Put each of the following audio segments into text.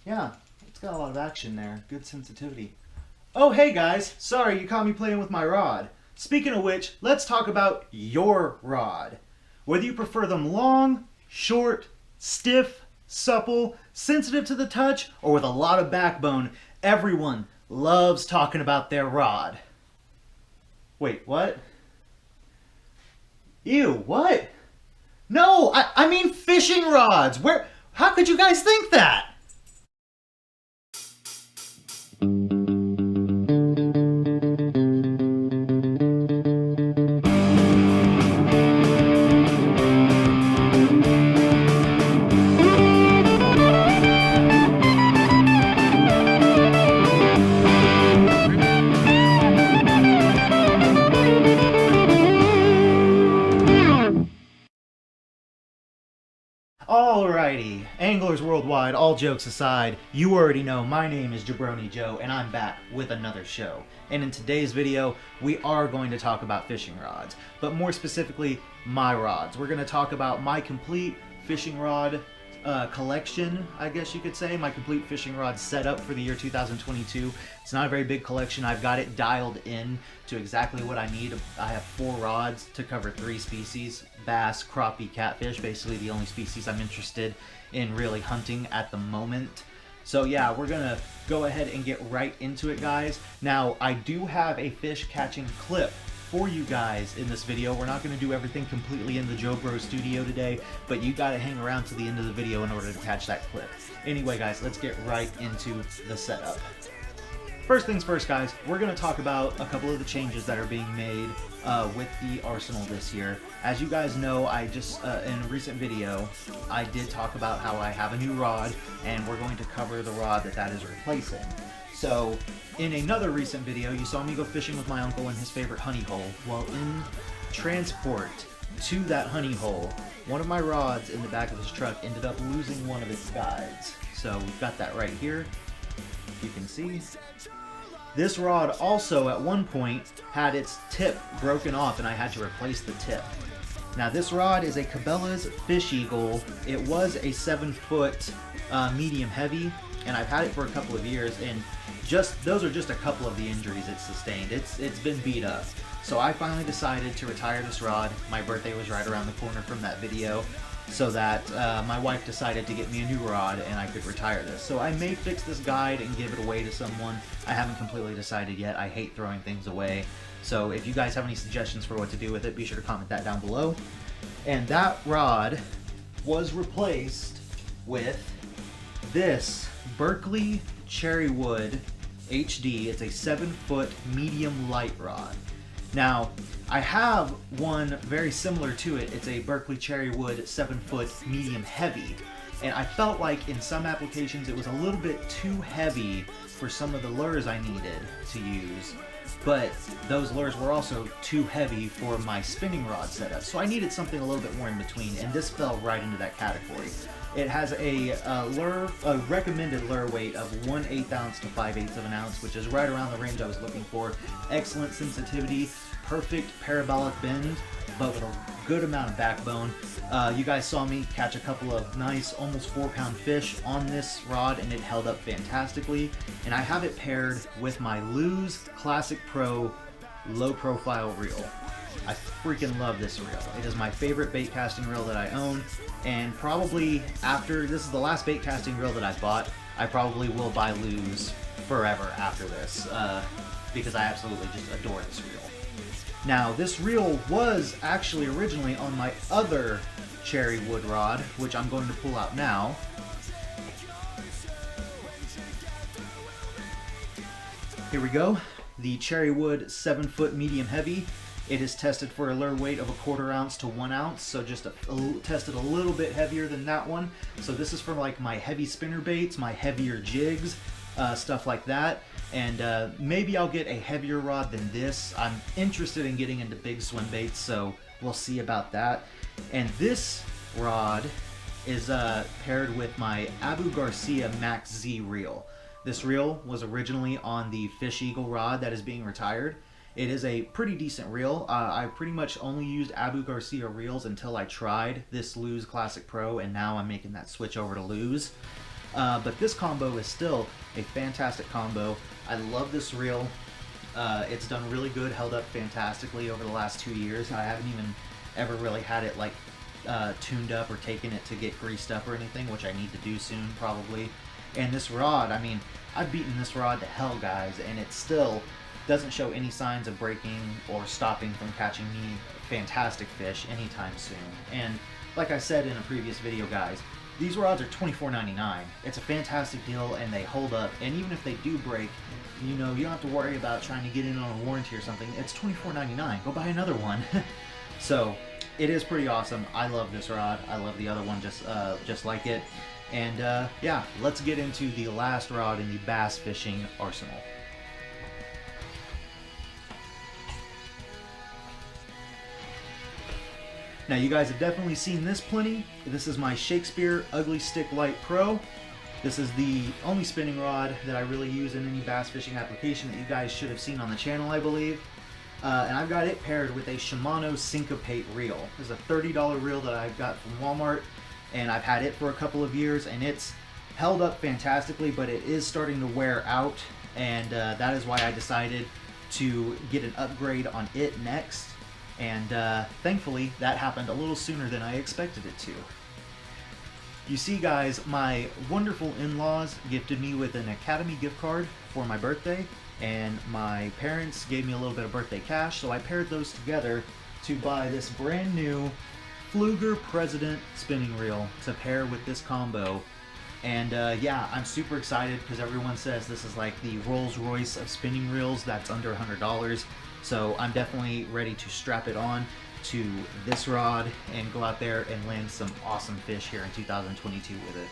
Yeah, it's got a lot of action there. Good sensitivity. Oh, hey guys. Sorry, you caught me playing with my rod. Speaking of which, let's talk about your rod. Whether you prefer them long, short, stiff, supple, sensitive to the touch, or with a lot of backbone, everyone loves talking about their rod. Wait, what? Ew, what? No, I mean fishing rods. How could you guys think that? Alrighty, anglers worldwide, all jokes aside, you already know my name is Jabroni Joe and I'm back with another show. And in today's video, we are going to talk about fishing rods, but more specifically, my rods. We're going to talk about my complete fishing rod collection, I guess you could say, my complete fishing rod setup for the year 2022. It's not a very big collection. I've got it dialed in to exactly what I need. I have 4 rods to cover 3 species: bass, crappie, catfish, basically the only species I'm interested in really hunting at the moment. So yeah, we're gonna go ahead and get right into it, guys. Now, I do have a fish catching clip for you guys in this video. We're not going to do everything completely in the Joe Bro studio today, but you got to hang around to the end of the video in order to catch that clip. Anyway, guys, let's get right into the setup. First things first, guys, we're going to talk about a couple of the changes that are being made with the arsenal this year. As you guys know, I just, in a recent video, I did talk about how I have a new rod, and we're going to cover the rod that is replacing. So, in another recent video, you saw me go fishing with my uncle in his favorite honey hole. Well, in transport to that honey hole, one of my rods in the back of his truck ended up losing one of its guides. So we've got that right here, you can see. This rod also, at one point, had its tip broken off and I had to replace the tip. Now this rod is a Cabela's Fish Eagle. It was a 7-foot medium heavy, and I've had it for a couple of years, and those are just a couple of the injuries it's sustained. It's been beat up. So I finally decided to retire this rod. My birthday was right around the corner from that video, so that my wife decided to get me a new rod and I could retire this. So I may fix this guide and give it away to someone. I haven't completely decided yet. I hate throwing things away. So if you guys have any suggestions for what to do with it, be sure to comment that down below. And that rod was replaced with this Berkley Cherrywood HD. It's a 7-foot medium light rod. Now, I have one very similar to it. It's a Berkley Cherrywood 7-foot medium heavy. And I felt like in some applications it was a little bit too heavy for some of the lures I needed to use. But those lures were also too heavy for my spinning rod setup. So I needed something a little bit more in between, and this fell right into that category. It has a recommended lure weight of 1/8 ounce to 5/8 of an ounce, which is right around the range I was looking for. Excellent sensitivity, perfect parabolic bend, but with a good amount of backbone. You guys saw me catch a couple of nice, almost 4-pound fish on this rod, and it held up fantastically. And I have it paired with my Lew's Classic Pro low profile reel. I freaking love this reel. It is my favorite bait casting reel that I own, and probably after this is the last bait casting reel that I bought, I probably will buy Lew's forever after this, because I absolutely just adore this reel. Now, this reel was actually originally on my other cherry wood rod, which I'm going to pull out now. Here we go, the Cherrywood 7-foot medium heavy. It is tested for a lure weight of 1/4 ounce to 1 ounce, so just tested a little bit heavier than that one. So this is for like my heavy spinner baits, my heavier jigs, stuff like that. And maybe I'll get a heavier rod than this. I'm interested in getting into big swim baits, so we'll see about that. And this rod is paired with my Abu Garcia Max Z reel. This reel was originally on the Fish Eagle rod that is being retired. It is a pretty decent reel. I pretty much only used Abu Garcia reels until I tried this Lew's Classic Pro, and now I'm making that switch over to Lew's. But this combo is still a fantastic combo. I love this reel. It's done really good, held up fantastically over the last 2 years. I haven't even ever really had it like tuned up or taken it to get greased up or anything, which I need to do soon probably. And this rod, I mean, I've beaten this rod to hell, guys, and it still doesn't show any signs of breaking or stopping from catching me fantastic fish anytime soon. And like I said in a previous video, guys, these rods are $24.99. It's a fantastic deal, and they hold up. And even if they do break, you know, you don't have to worry about trying to get in on a warranty or something. It's $24.99. Go buy another one. So it is pretty awesome. I love this rod. I love the other one just like it. And yeah, let's get into the last rod in the bass fishing arsenal. Now, you guys have definitely seen this plenty. This is my Shakespeare Ugly Stick Light Pro. This is the only spinning rod that I really use in any bass fishing application that you guys should have seen on the channel, I believe. And I've got it paired with a Shimano Syncopate reel. This is a $30 reel that I've got from Walmart, and I've had it for a couple of years, and it's held up fantastically, but it is starting to wear out, and that is why I decided to get an upgrade on it next. And thankfully that happened a little sooner than I expected it to. You see, guys, my wonderful in-laws gifted me with an Academy gift card for my birthday, and my parents gave me a little bit of birthday cash, so I paired those together to buy this brand new Pflueger President spinning reel to pair with this combo. And yeah, I'm super excited because everyone says this is like the Rolls Royce of spinning reels that's under $100. So I'm definitely ready to strap it on to this rod and go out there and land some awesome fish here in 2022 with it.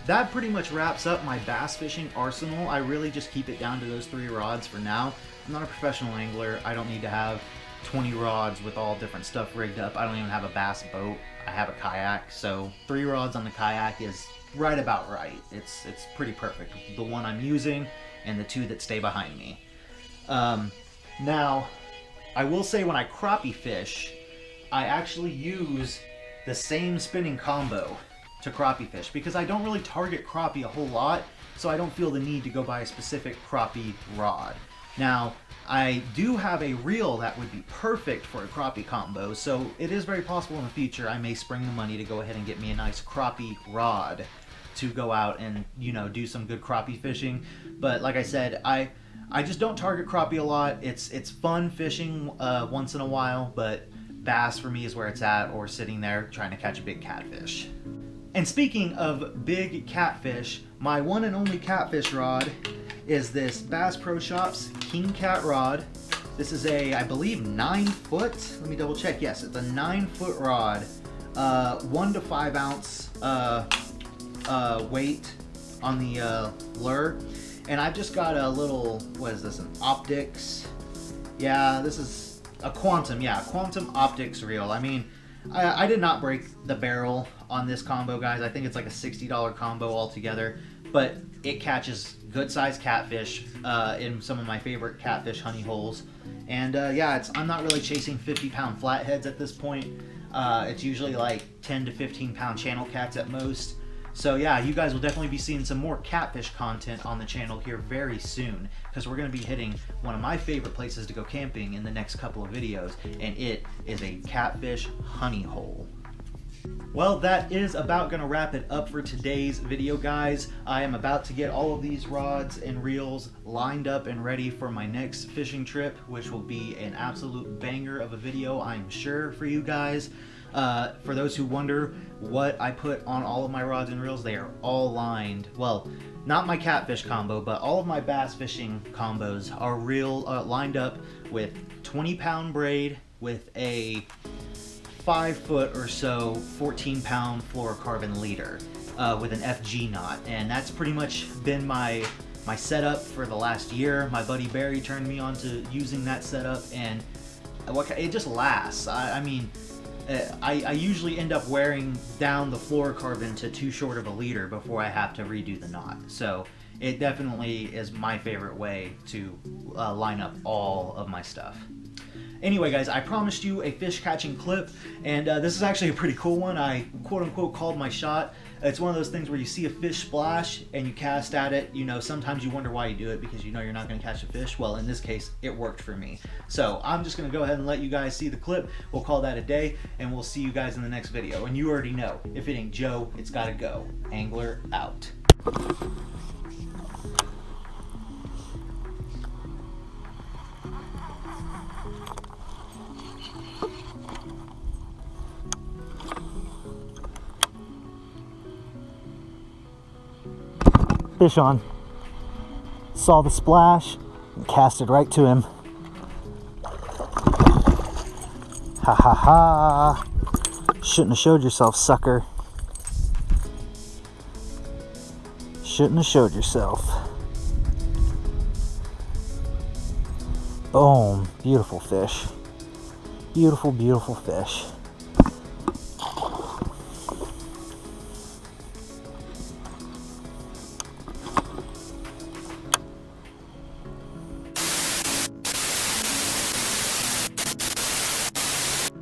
That pretty much wraps up my bass fishing arsenal. I really just keep it down to those 3 rods for now. I'm not a professional angler. I don't need to have 20 rods with all different stuff rigged up. I don't even have a bass boat. I have a kayak, so 3 rods on the kayak is right about right. It's pretty perfect. The one I'm using and the 2 that stay behind me. Now, I will say when I crappie fish, I actually use the same spinning combo to crappie fish because I don't really target crappie a whole lot, so I don't feel the need to go buy a specific crappie rod. Now, I do have a reel that would be perfect for a crappie combo, so it is very possible in the future I may spring the money to go ahead and get me a nice crappie rod to go out and, you know, do some good crappie fishing. But like I said, I just don't target crappie a lot. It's fun fishing once in a while, but bass for me is where it's at, or sitting there trying to catch a big catfish. And speaking of big catfish, my one and only catfish rod is this Bass Pro Shops King Cat rod. This is a, I believe, 9 foot. Let me double check. Yes, it's a 9-foot rod, 1 to 5 ounce weight on the lure. And I've just got a little, what is this, an Outtakes? Yeah, this is a Quantum, yeah, Quantum Outtakes reel. I mean, I did not break the barrel on this combo, guys. I think it's like a $60 combo altogether, but it catches good sized catfish in some of my favorite catfish honey holes. And yeah, I'm not really chasing 50-pound flatheads at this point. It's usually like 10 to 15-pound channel cats at most. So yeah, you guys will definitely be seeing some more catfish content on the channel here very soon, because we're going to be hitting one of my favorite places to go camping in the next couple of videos, and it is a catfish honey hole. Well, that is about going to wrap it up for today's video, guys. I am about to get all of these rods and reels lined up and ready for my next fishing trip, which will be an absolute banger of a video, I'm sure, for you guys. For those who wonder what I put on all of my rods and reels, they are all lined. Well, not my catfish combo, but all of my bass fishing combos are lined up with 20-pound braid with a 5-foot or so 14-pound fluorocarbon leader with an FG knot, and that's pretty much been my setup for the last year. My buddy Barry turned me on to using that setup, and it just lasts. I mean, I usually end up wearing down the fluorocarbon to too short of a leader before I have to redo the knot. So it definitely is my favorite way to line up all of my stuff. Anyway, guys, I promised you a fish catching clip, and this is actually a pretty cool one. I quote-unquote called my shot. It's one of those things where you see a fish splash and you cast at it. You know, sometimes you wonder why you do it because you know you're not going to catch a fish. Well, in this case, it worked for me. So I'm just going to go ahead and let you guys see the clip. We'll call that a day, and we'll see you guys in the next video. And you already know, if it ain't Joe, it's got to go. Angler out. Fish on. Saw the splash and cast it right to him. Ha ha ha. Shouldn't have showed yourself, sucker. Shouldn't have showed yourself. Boom. Beautiful fish. Beautiful, beautiful fish.